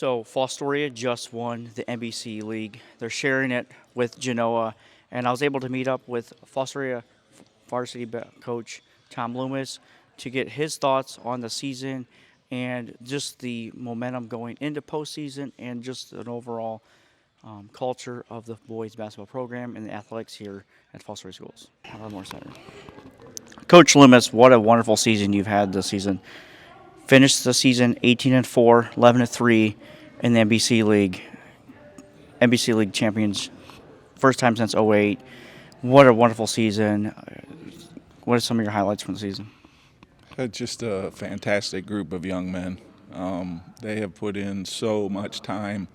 So Fostoria just won the NBC League. They're sharing it with Genoa, and I was able to meet up with Fostoria varsity coach Thom Loomis to get his thoughts on the season and just the momentum going into postseason and just an overall culture of the boys basketball program and the athletics here at Fostoria Schools. More Center. Coach Loomis, what a wonderful season you've had this season. Finished the season 18-4, 11-3 in the NBC League. NBC League champions, first time since '08. What a wonderful season. What are some of your highlights from the season? Just a fantastic group of young men. They have put in so much time.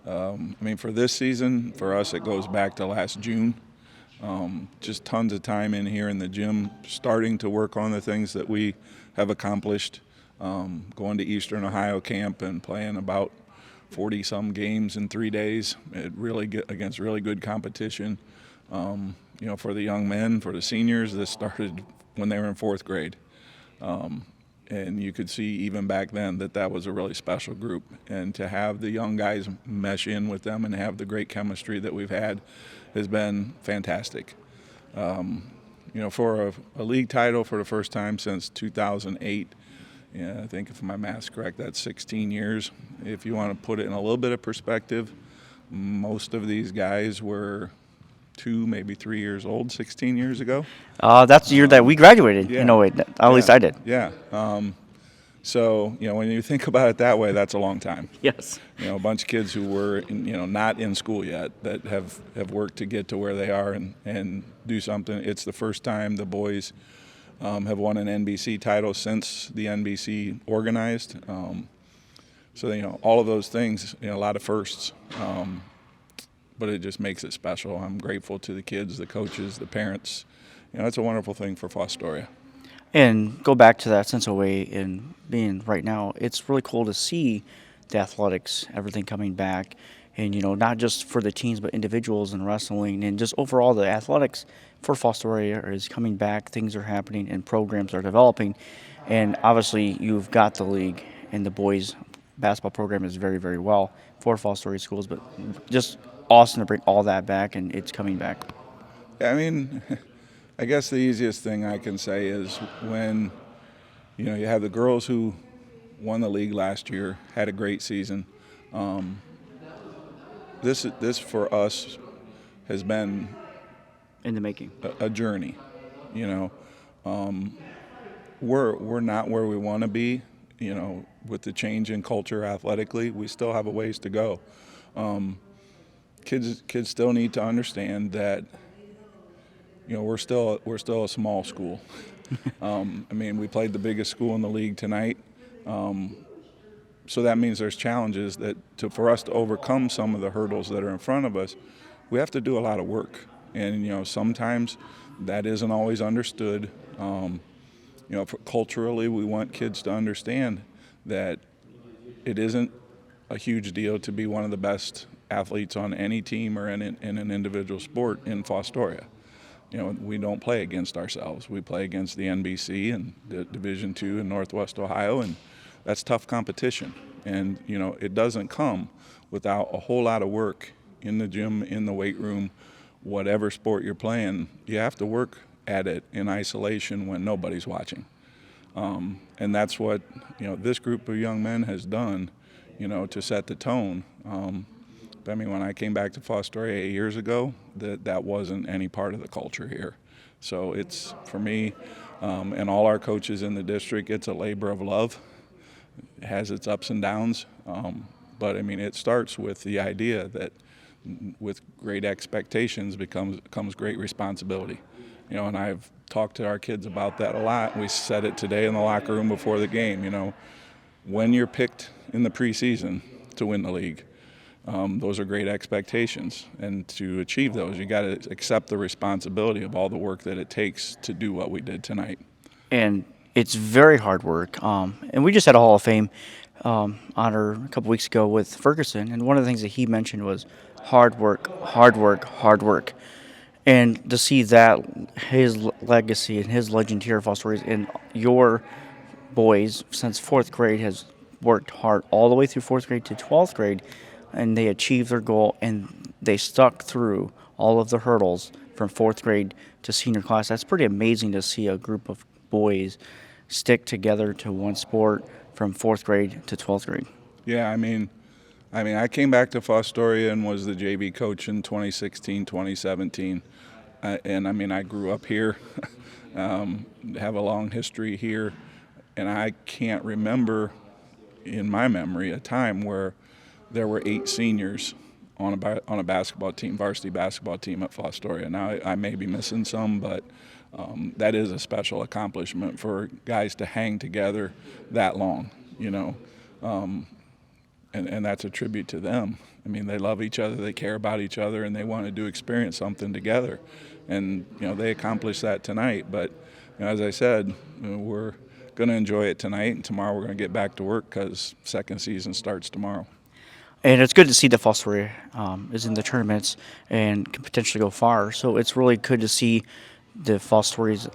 For this season, for us, it goes back to last June. Just tons of time in here in the gym, starting to work on the things that we have accomplished. Going to Eastern Ohio camp and playing about 40-some games in 3 days. Against really good competition. For the young men, for the seniors, this started when they were in fourth grade. And you could see even back then that was a really special group. And to have the young guys mesh in with them and have the great chemistry that we've had has been fantastic. For a league title for the first time since 2008, I think if my math's correct, that's 16 years. If you want to put it in a little bit of perspective, most of these guys were 2, maybe 3 years old 16 years ago. That's the year that we graduated in '08. At least I did. Yeah. So, when you think about it that way, that's a long time. Yes. A bunch of kids who were, not in school yet that have worked to get to where they are and do something. It's the first time the boys have won an NBC title since the NBC organized. So, all of those things, a lot of firsts. But it just makes it special. I'm grateful to the kids, the coaches, the parents. It's a wonderful thing for Fostoria. And go back to that since '08 and being right now, it's really cool to see the athletics, everything coming back. And, not just for the teams, but individuals and wrestling and just overall the athletics for Fostoria is coming back. Things are happening and programs are developing. And obviously you've got the league and the boys basketball program is very, very well for Fostoria Schools, but just awesome to bring all that back, and it's coming back. I guess the easiest thing I can say is when, you have the girls who won the league last year, had a great season. This for us has been in the making, a journey. We're not where we want to be. With the change in culture athletically, we still have a ways to go. Kids still need to understand that we're still a small school. We played the biggest school in the league tonight, so that means there's challenges for us to overcome some of the hurdles that are in front of us. We have to do a lot of work, and sometimes that isn't always understood. Culturally, we want kids to understand that it isn't a huge deal to be one of the best athletes on any team or in an individual sport in Fostoria. We don't play against ourselves. We play against the NBC and the Division II in Northwest Ohio, and that's tough competition. And, it doesn't come without a whole lot of work in the gym, in the weight room, whatever sport you're playing. You have to work at it in isolation when nobody's watching. And that's what, this group of young men has done, to set the tone. When I came back to Fostoria 8 years ago, that wasn't any part of the culture here. So it's, for me and all our coaches in the district, it's a labor of love. It has its ups and downs, but it starts with the idea that with great expectations comes great responsibility. And I've talked to our kids about that a lot. We said it today in the locker room before the game. When you're picked in the preseason to win the league, those are great expectations, and to achieve those, you got to accept the responsibility of all the work that it takes to do what we did tonight. And it's very hard work. And we just had a Hall of Fame honor a couple weeks ago with Ferguson, and one of the things that he mentioned was hard work, hard work, hard work. And to see that, his legacy and his legend here at Fostoria and your boys since fourth grade has worked hard all the way through 4th grade to 12th grade, and they achieved their goal, and they stuck through all of the hurdles from 4th grade to senior class. That's pretty amazing to see a group of boys stick together to one sport from 4th grade to 12th grade. Yeah, I mean, I came back to Fostoria and was the JV coach in 2016, 2017. And I mean, I grew up here, have a long history here, and I can't remember in my memory a time where there were 8 seniors on a basketball team, varsity basketball team at Fostoria. Now, I may be missing some, but that is a special accomplishment for guys to hang together that long, you know. And that's a tribute to them. I mean, they love each other, they care about each other, and they wanted to experience something together. And, you know, they accomplished that tonight. But, you know, as I said, you know, we're going to enjoy it tonight, and tomorrow we're going to get back to work because second season starts tomorrow. And it's good to see that Fostoria is in the tournaments and can potentially go far. So it's really good to see the Fostoria's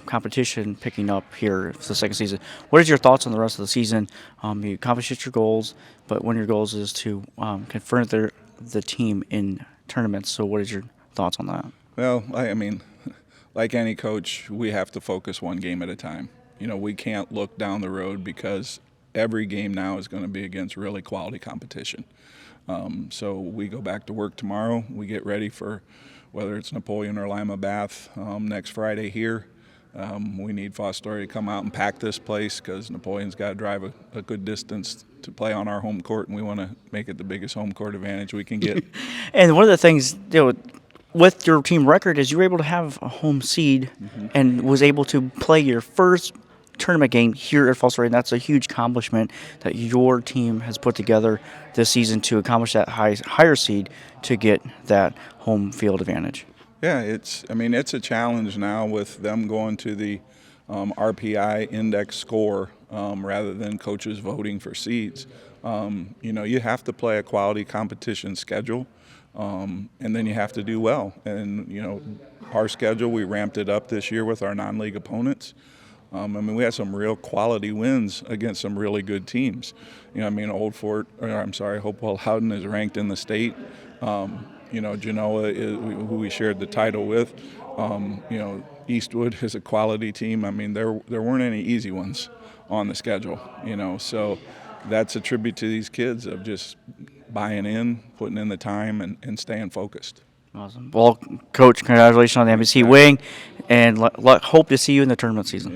competition picking up here for the second season. What is your thoughts on the rest of the season? You accomplished your goals, but one of your goals is to confront the team in tournaments. So what is your thoughts on that? Well, I mean, like any coach, we have to focus one game at a time. You know, we can't look down the road because every game now is going to be against really quality competition. So we go back to work tomorrow. We get ready for whether it's Napoleon or Lima Bath next Friday here. We need Fostoria to come out and pack this place because Napoleon's got to drive a good distance to play on our home court, and we want to make it the biggest home court advantage we can get. And one of the things, you know, with your team record is you were able to have a home seed and was able to play your first tournament game here at Fostoria, and that's a huge accomplishment that your team has put together this season to accomplish that higher seed to get that home field advantage. Yeah, it's a challenge now with them going to the RPI index score rather than coaches voting for seeds. You know, you have to play a quality competition schedule, and then you have to do well. And, you know, our schedule, we ramped it up this year with our non-league opponents. I mean, we had some real quality wins against some really good teams. You know, I mean, Hopewell Howden is ranked in the state. You know, Genoa is who we shared the title with. You know, Eastwood is a quality team. I mean, there weren't any easy ones on the schedule. You know, so that's a tribute to these kids of just buying in, putting in the time, and staying focused. Awesome. Well, Coach, congratulations on the NBC wing, and hope to see you in the tournament season.